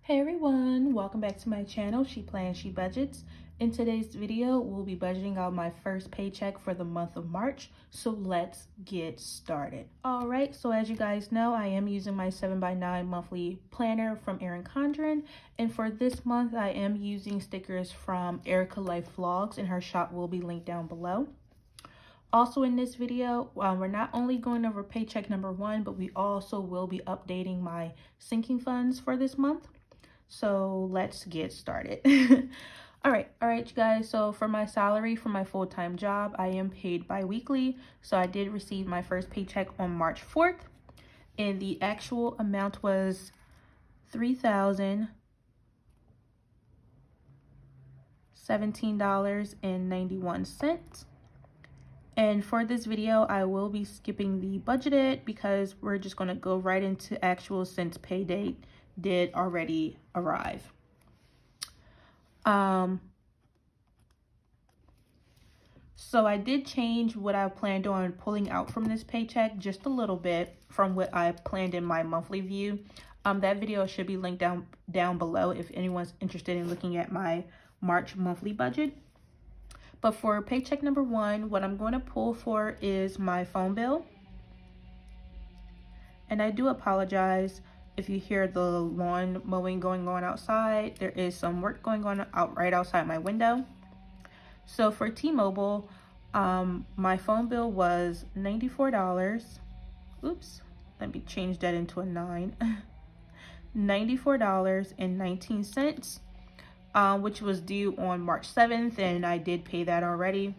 Hey everyone, welcome back to my channel, She Plans, She Budgets. In today's video, we'll be budgeting out my first paycheck for the month of March, so let's get started. Alright, so as you guys know, I am using my 7x9 monthly planner from Erin Condren, and for this month, I am using stickers from Erica Life Vlogs, and her shop will be linked down below. Also in this video, we're not only going over paycheck number 1, but we also will be updating my sinking funds for this month. So let's get started. All right, you guys. So for my salary for my full-time job, I am paid bi-weekly. So I did receive my first paycheck on March 4th, and the actual amount was $3,017.91. And for this video, I will be skipping the budgeted because we're just going to go right into actual since pay date did already arrive. So I did change what I planned on pulling out from this paycheck just a little bit from what I planned in my monthly view. That video should be linked down below if anyone's interested in looking at my March monthly budget. But for paycheck number 1, what I'm going to pull for is my phone bill. And I do apologize if you hear the lawn mowing going on outside. There is some work going on right outside my window. So for T-Mobile, my phone bill was $94. Oops, let me change that into a 9. $94.19, which was due on March 7th, and I did pay that already.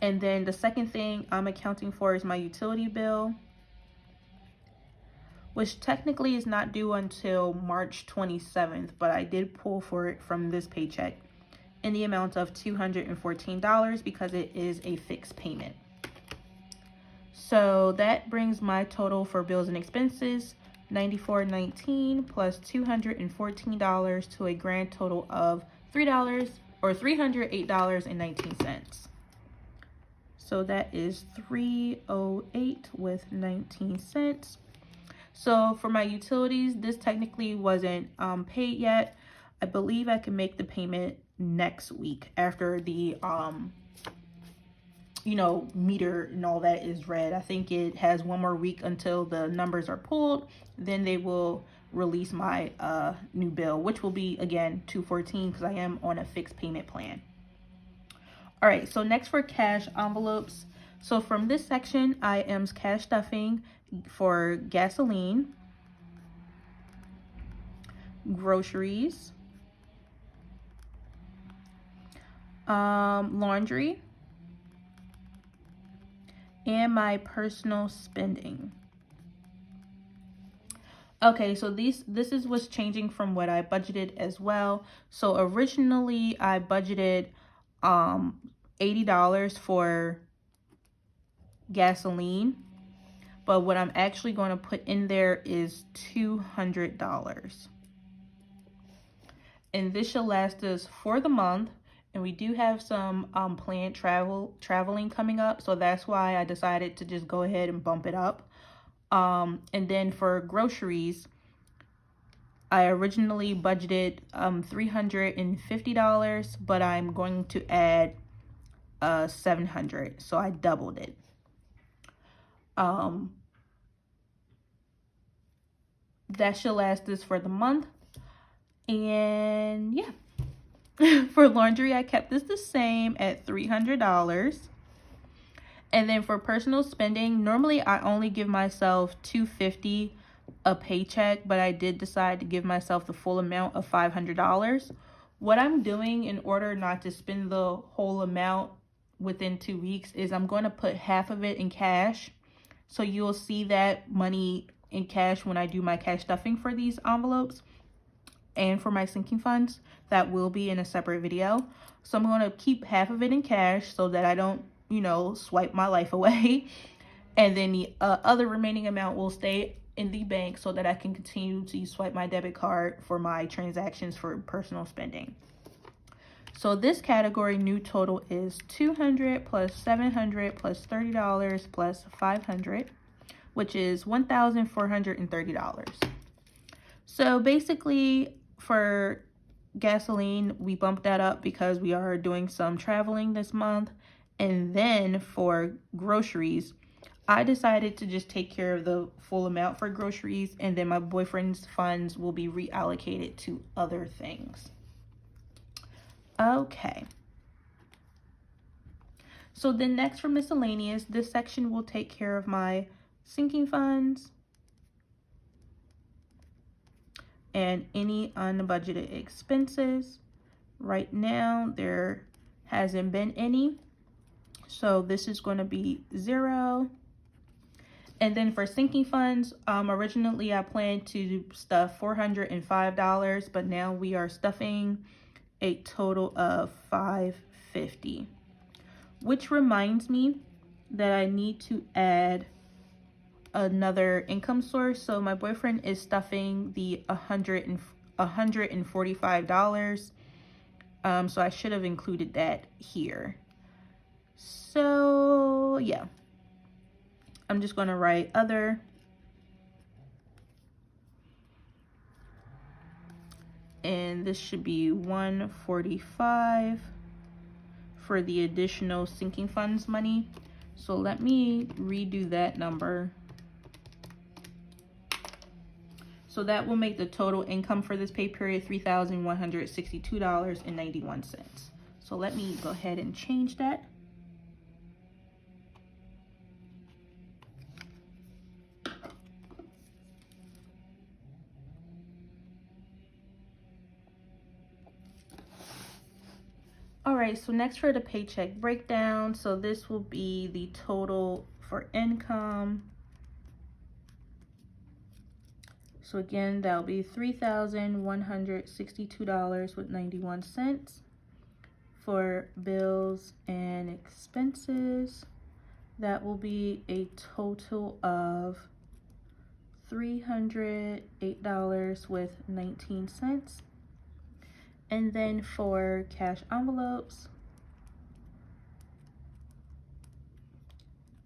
And then the second thing I'm accounting for is my utility bill, which technically is not due until March 27th, but I did pull for it from this paycheck in the amount of $214 because it is a fixed payment. So that brings my total for bills and expenses, $94.19 plus $214 to a grand total of $308.19. So that is $308 with 19 cents. So for my utilities, this technically wasn't paid yet. I believe I can make the payment next week after the meter and all that is read. I think it has one more week until the numbers are pulled. Then they will release my new bill, which will be again $214 because I am on a fixed payment plan. All right, so next for cash envelopes. So from this section, I am cash stuffing for gasoline, groceries, laundry, and my personal spending. Okay, so this is what's changing from what I budgeted as well. So originally I budgeted $80 for gasoline, but what I'm actually going to put in there is $200. And this should last us for the month. And we do have some planned traveling coming up. So that's why I decided to just go ahead and bump it up. And then for groceries, I originally budgeted $350, but I'm going to add $700. So I doubled it. That should last us for the month. And yeah. For laundry, I kept this the same at $300. And then for personal spending, normally I only give myself $250 a paycheck, but I did decide to give myself the full amount of $500. What I'm doing in order not to spend the whole amount within 2 weeks is I'm going to put half of it in cash. So you'll see that money in cash when I do my cash stuffing for these envelopes. And for my sinking funds, that will be in a separate video. So I'm going to keep half of it in cash so that I don't, swipe my life away. And then the other remaining amount will stay in the bank so that I can continue to swipe my debit card for my transactions for personal spending. So this category new total is $200 plus $700 plus $30 plus $500, which is $1,430. So basically for gasoline, we bumped that up because we are doing some traveling this month. And then for groceries, I decided to just take care of the full amount for groceries, and then my boyfriend's funds will be reallocated to other things. Okay. So then next for miscellaneous, this section will take care of my sinking funds and any unbudgeted expenses. Right now, there hasn't been any. So this is going to be 0. And then for sinking funds, originally I planned to stuff $405, but now we are stuffing a total of $550. Which reminds me that I need to add another income source. So my boyfriend is stuffing the $145. So I should have included that here. So yeah, I'm just going to write other. And this should be 145 for the additional sinking funds money. So let me redo that number. So that will make the total income for this pay period $3,162.91. So let me go ahead and change that. All right, so next for the paycheck breakdown. So this will be the total for income. So again, that'll be $3,162.91. For bills and expenses, that will be a total of $308.19. And then for cash envelopes,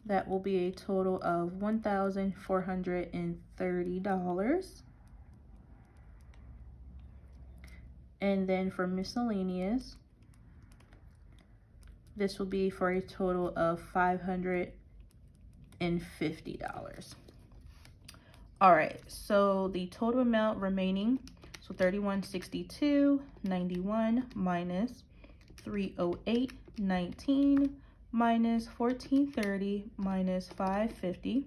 that will be a total of $1,430. And then for miscellaneous, this will be for a total of $550. All right, so the total amount remaining, so $3162.91 minus $308.19 minus $1430 minus $550.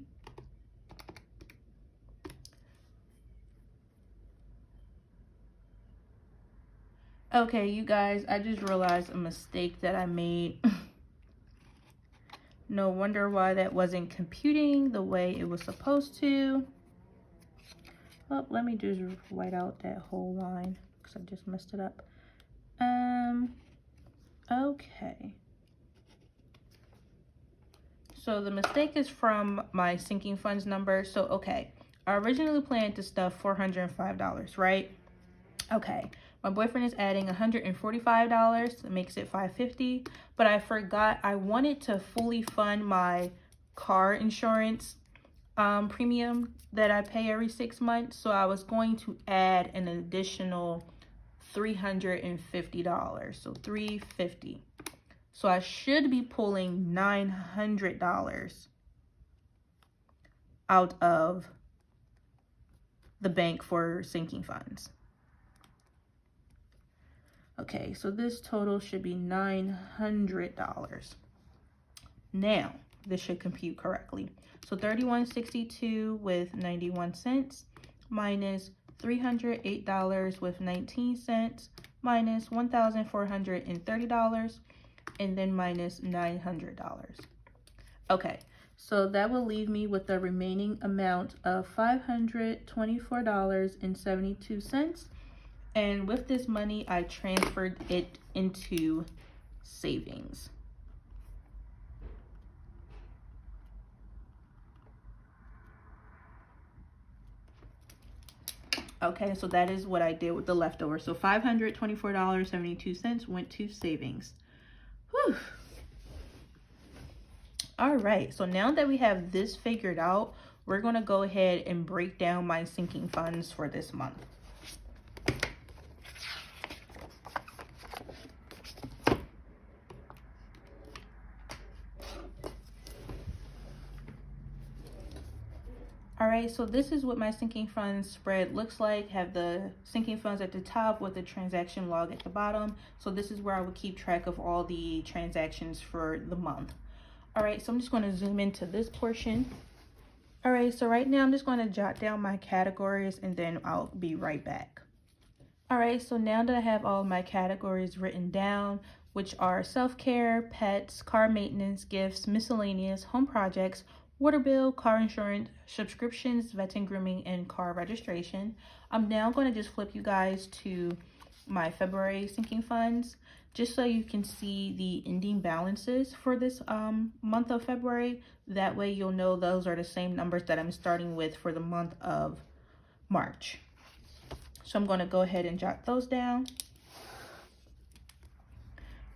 Okay, you guys, I just realized a mistake that I made. No wonder why that wasn't computing the way it was supposed to. Oh, let me just white out that whole line because I just messed it up. Okay. So the mistake is from my sinking funds number. So, okay, I originally planned to stuff $405, right? Okay, my boyfriend is adding $145, that makes it $550, but I forgot I wanted to fully fund my car insurance premium that I pay every 6 months. So I was going to add an additional $350, so $350. So I should be pulling $900 out of the bank for sinking funds. Okay, so this total should be $900. Now, this should compute correctly. So $3162 with 91 cents minus $308 with 19 cents minus $1,430 and then minus $900. Okay, so that will leave me with the remaining amount of $524.72. And with this money, I transferred it into savings. Okay, so that is what I did with the leftover. So $524.72 went to savings. Whew. All right, so now that we have this figured out, we're going to go ahead and break down my sinking funds for this month. right, so this is what my sinking funds spread looks like. Have the sinking funds at the top with the transaction log at the bottom. So this is where I would keep track of all the transactions for the month. All right, so I'm just going to zoom into this portion. All right, so right now I'm just going to jot down my categories and then I'll be right back. All right, so now that I have all my categories written down, which are self-care, pets, car maintenance, gifts, miscellaneous, home projects, water bill, car insurance, subscriptions, vet and grooming, and car registration, I'm now going to just flip you guys to my February sinking funds, just so you can see the ending balances for this month of February. That way you'll know those are the same numbers that I'm starting with for the month of March. So I'm going to go ahead and jot those down.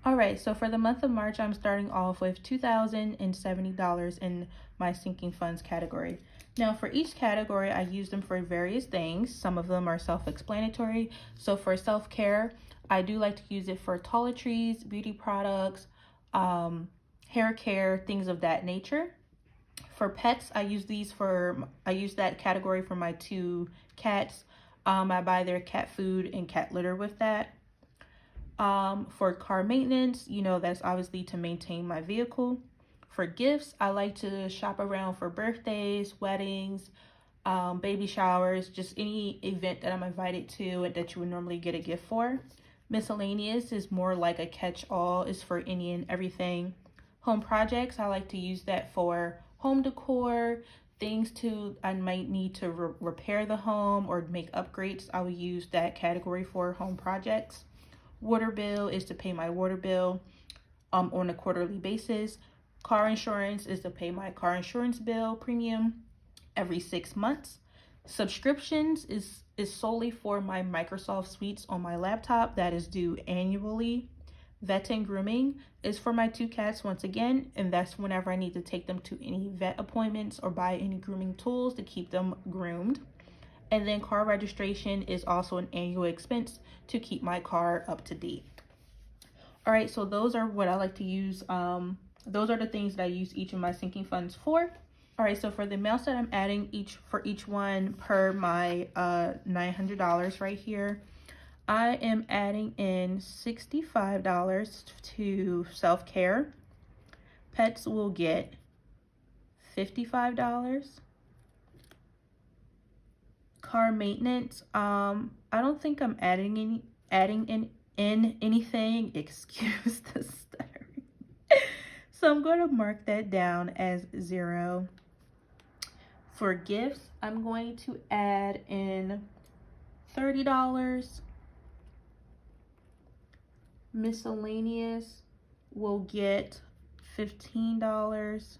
All right, so for the month of March, I'm starting off with $2,070 in my sinking funds category. Now for each category, I use them for various things. Some of them are self-explanatory. So for self-care, I do like to use it for toiletries, beauty products, hair care, things of that nature. For pets, I use that category for my 2 cats. I buy their cat food and cat litter with that. For car maintenance, that's obviously to maintain my vehicle. For gifts, I like to shop around for birthdays, weddings, baby showers, just any event that I'm invited to and that you would normally get a gift for. Miscellaneous is more like a catch-all, is for any and everything. Home projects, I like to use that for home decor, things I might need to repair the home or make upgrades. I would use that category for home projects. Water bill is to pay my water bill on a quarterly basis. Car insurance is to pay my car insurance bill premium every 6 months. Subscriptions is solely for my Microsoft suites on my laptop that is due annually. Vet and grooming is for my 2 cats once again, and that's whenever I need to take them to any vet appointments or buy any grooming tools to keep them groomed. And then car registration is also an annual expense to keep my car up to date. All right, so those are what I like to use. Those are the things that I use each of my sinking funds for. All right, so for the amounts that I'm adding for each one per my $900 right here, I am adding in $65 to self-care. Pets will get $55. Car maintenance, I don't think I'm adding in anything. Excuse the stuttering. So I'm going to mark that down as 0. For gifts, I'm going to add in $30. Miscellaneous will get $15.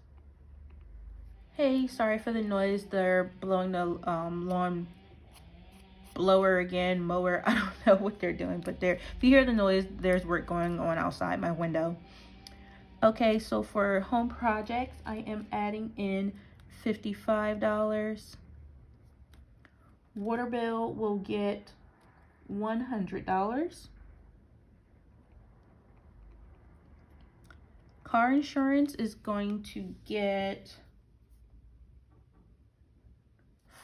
Hey, sorry for the noise. They're blowing the lawn blower again, mower. I don't know what they're doing, but if you hear the noise, there's work going on outside my window. Okay, so for home projects, I am adding in $55. Water bill will get $100. Car insurance is going to get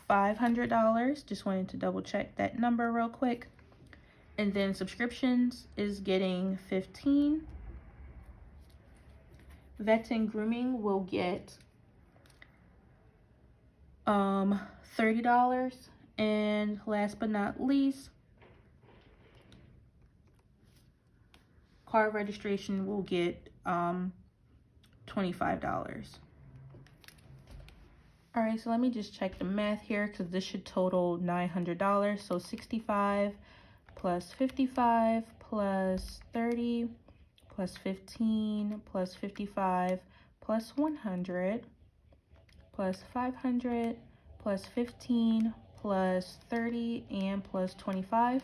$500. Just wanted to double check that number real quick. And then subscriptions is getting $15. Vet and grooming will get $30. And last but not least, car registration will get $25. All right, so let me just check the math here because this should total $900. So 65 plus 55 plus 30 plus 15 plus 55 plus 100 plus 500 plus 15 plus 30 and plus 25.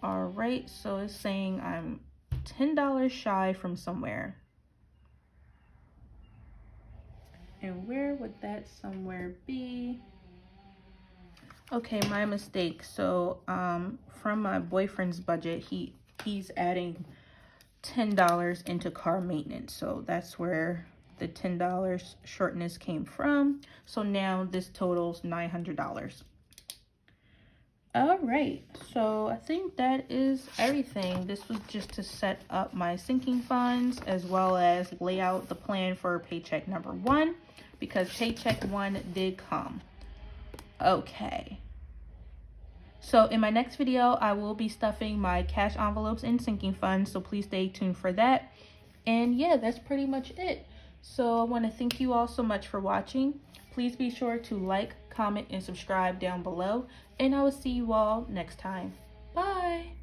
All right, so it's saying I'm $10 shy from somewhere. And where would that somewhere be? Okay, my mistake. So from my boyfriend's budget, he's adding $10 into car maintenance. So that's where the $10 shortness came from. So now this totals $900. All right, so I think that is everything. This was just to set up my sinking funds as well as lay out the plan for paycheck number 1, because paycheck 1 did come. Okay. So in my next video, I will be stuffing my cash envelopes in sinking funds, so please stay tuned for that. And yeah, that's pretty much it. So I want to thank you all so much for watching. Please be sure to like, comment, and subscribe down below. And I will see you all next time. Bye!